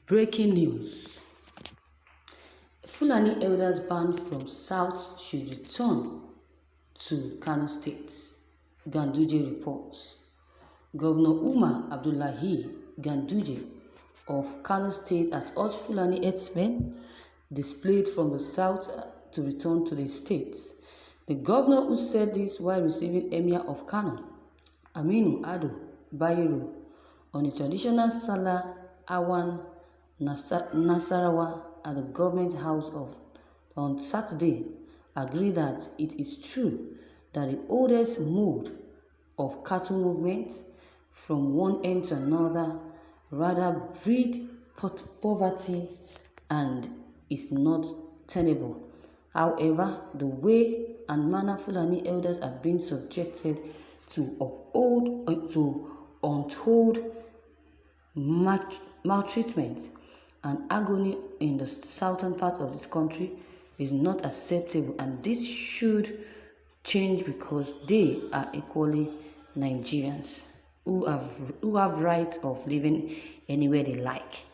Breaking news. Fulani elders banned from South should return to Kano State. Ganduje reports. Governor Umar Abdullahi Ganduje of Kano State has urged Fulani Hêrdsmêñ displaced from the south to return to the state. The governor, who said this while receiving Emir of Kano, Aminu Ado Bayero, on a traditional Salah Awan Nasarawa at the government house on Saturday, agreed that it is true that the oldest mode of cattle movement from one end to another rather breed poverty and is not tenable. However, the way and manner Fulani elders are being subjected to untold maltreatment and agony in the southern part of this country is not acceptable, and this should change because they are equally Nigerians who have right of living anywhere they like.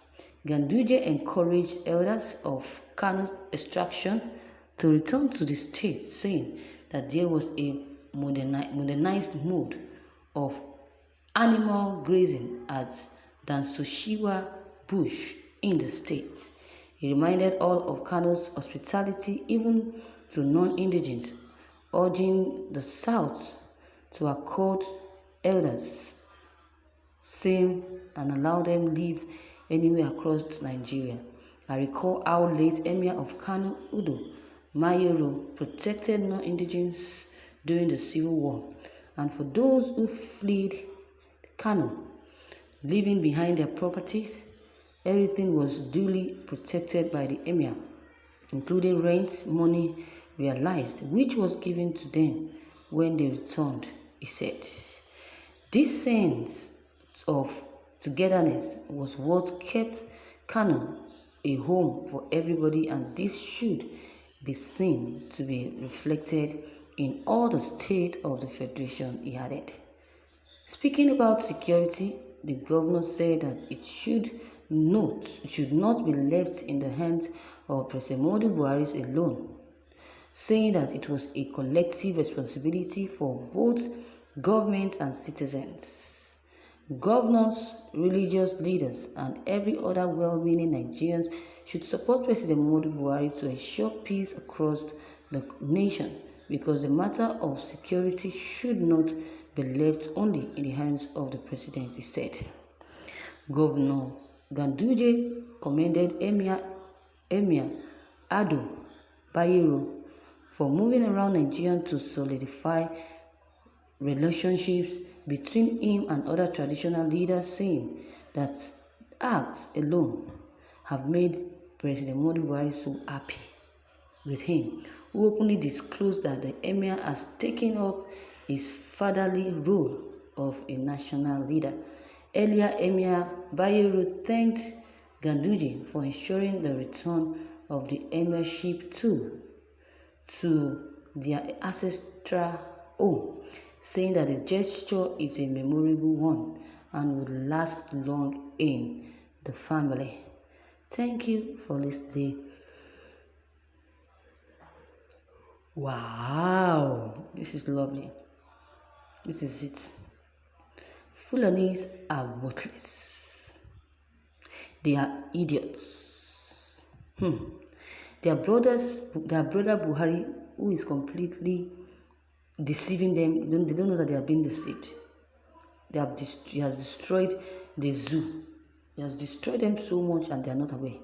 Ganduje encouraged elders of Kano extraction to return to the state, saying that there was a modernized mode of animal grazing at Dansoshiwa Bush in the state. He reminded all of Kano's hospitality, even to non-indigenous, urging the South to accord elders same and allow them live anywhere across Nigeria. I recall how late Emir of Kano, Udo Mayero, protected non-indigenous during the Civil War, and for those who fled Kano, leaving behind their properties, everything was duly protected by the Emir, including rent money realized, which was given to them when they returned, he said. This sense of togetherness was what kept Kano a home for everybody, and this should be seen to be reflected in all the state of the Federation, he added. Speaking about security, the governor said that it should not be left in the hands of President Buhari alone, saying that it was a collective responsibility for both government and citizens. Governors, religious leaders, and every other well-meaning Nigerians should support President Buhari to ensure peace across the nation, because the matter of security should not be left only in the hands of the president, he said. Governor Ganduje commended Emir Ado Bayero for moving around Nigeria to solidify relationships between him and other traditional leaders, saying that acts alone have made President Buhari so happy with him, who openly disclosed that the Emir has taken up his fatherly role of a national leader. Earlier, Emir Bayero thanked Ganduje for ensuring the return of the emirship to their ancestral home, saying that the gesture is a memorable one and would last long in the family. Thank you for listening. Wow, this is lovely. This is it. Fulanis are worthless. They are idiots. Their brother Buhari, who is completely deceiving them, they don't know that they are being deceived. He has destroyed the zoo. He has destroyed them so much and they are not aware.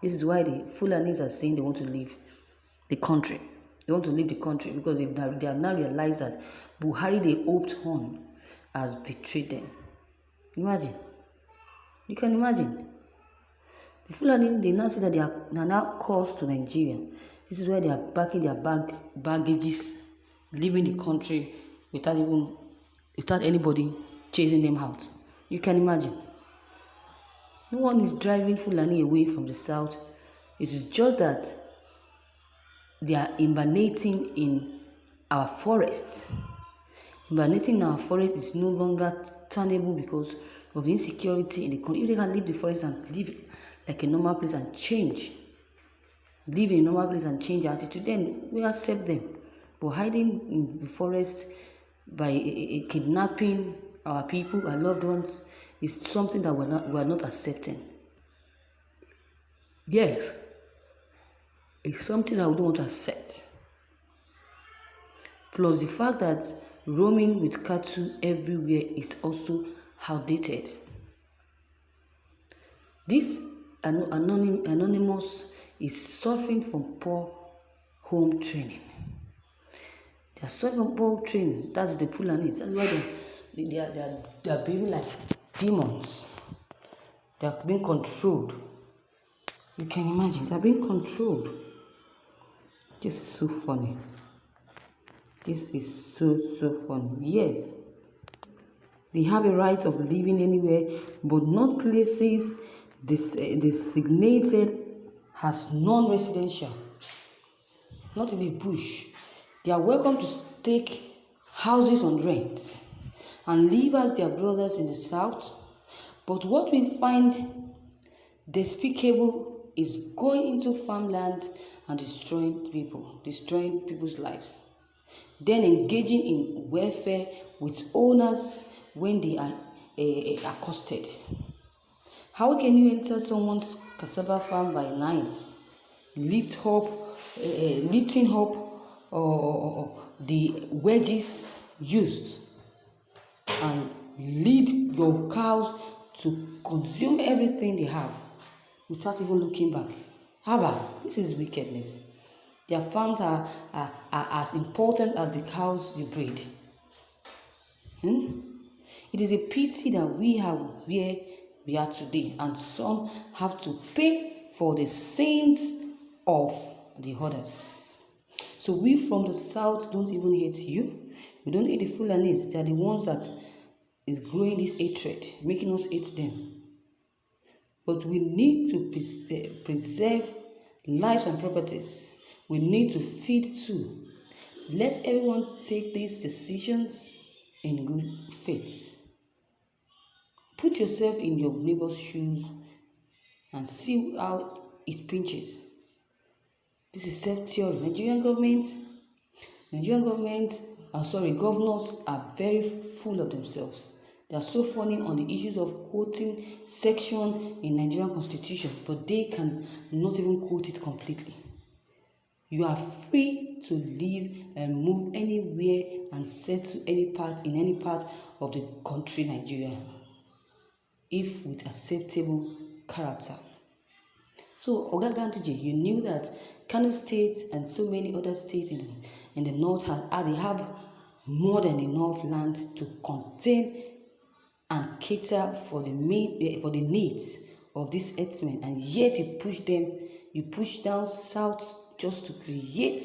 This is why the Fulanis are saying they want to leave the country. They want to leave the country because they have now realized that Buhari they hoped on has betrayed them. Imagine. You can imagine. The Fulani, they now say that they are now close to Nigeria. This is why they are packing their baggages, leaving the country without anybody chasing them out. You can imagine. No one is driving Fulani away from the south. It is just that they are hibernating in our forests. Hibernating in our forest is no longer tenable because of the insecurity in the country, if they can leave the forest and live like a normal place and change, live in a normal place and change attitude, then we accept them. But hiding in the forest by kidnapping our people, our loved ones, is something that we're not accepting. Yes, it's something that we don't want to accept. Plus the fact that roaming with cattle everywhere is also outdated. This anonymous is suffering from poor home training. They are suffering from poor training. That's the Fülãñï. That's why they are behaving like demons. They are being controlled. You can imagine, they are being controlled. This is so funny. This is so funny. Yes, they have a right of living anywhere, but not places designated as non-residential. Not in the bush. They are welcome to take houses on rent and live as their brothers in the south. But what we find despicable is going into farmlands and destroying people's lives. Then engaging in warfare with owners when they are accosted. How can you enter someone's cassava farm by night, lifting up the wedges used, and lead your cows to consume everything they have without even looking back? This is wickedness. Their farms are as important as the cows you breed. It is a pity that we are where we are today, and some have to pay for the sins of the others. So we from the south don't even hate you. We don't hate the Fulanis. They are the ones that is growing this hatred, making us hate them. But we need to preserve lives and properties. We need to feed too. Let everyone take these decisions in good faith. Put yourself in your neighbor's shoes and see how it pinches. This is self-theory. Governors are very full of themselves. They are so funny on the issues of quoting section in Nigerian constitution, but they can not even quote it completely. You are free to live and move anywhere and settle in any part of the country, Nigeria, if with acceptable character. So, Oga Ganduje, you knew that Kano State and so many other states in the north they have more than enough land to contain and cater for the needs of these Hêrdsmêñ, and yet you push down south just to create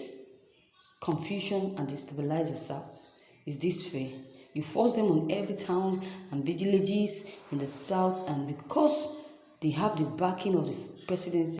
confusion and destabilize the south. Is this fair? You force them on every town and villages in the south, and because they have the backing of the presidency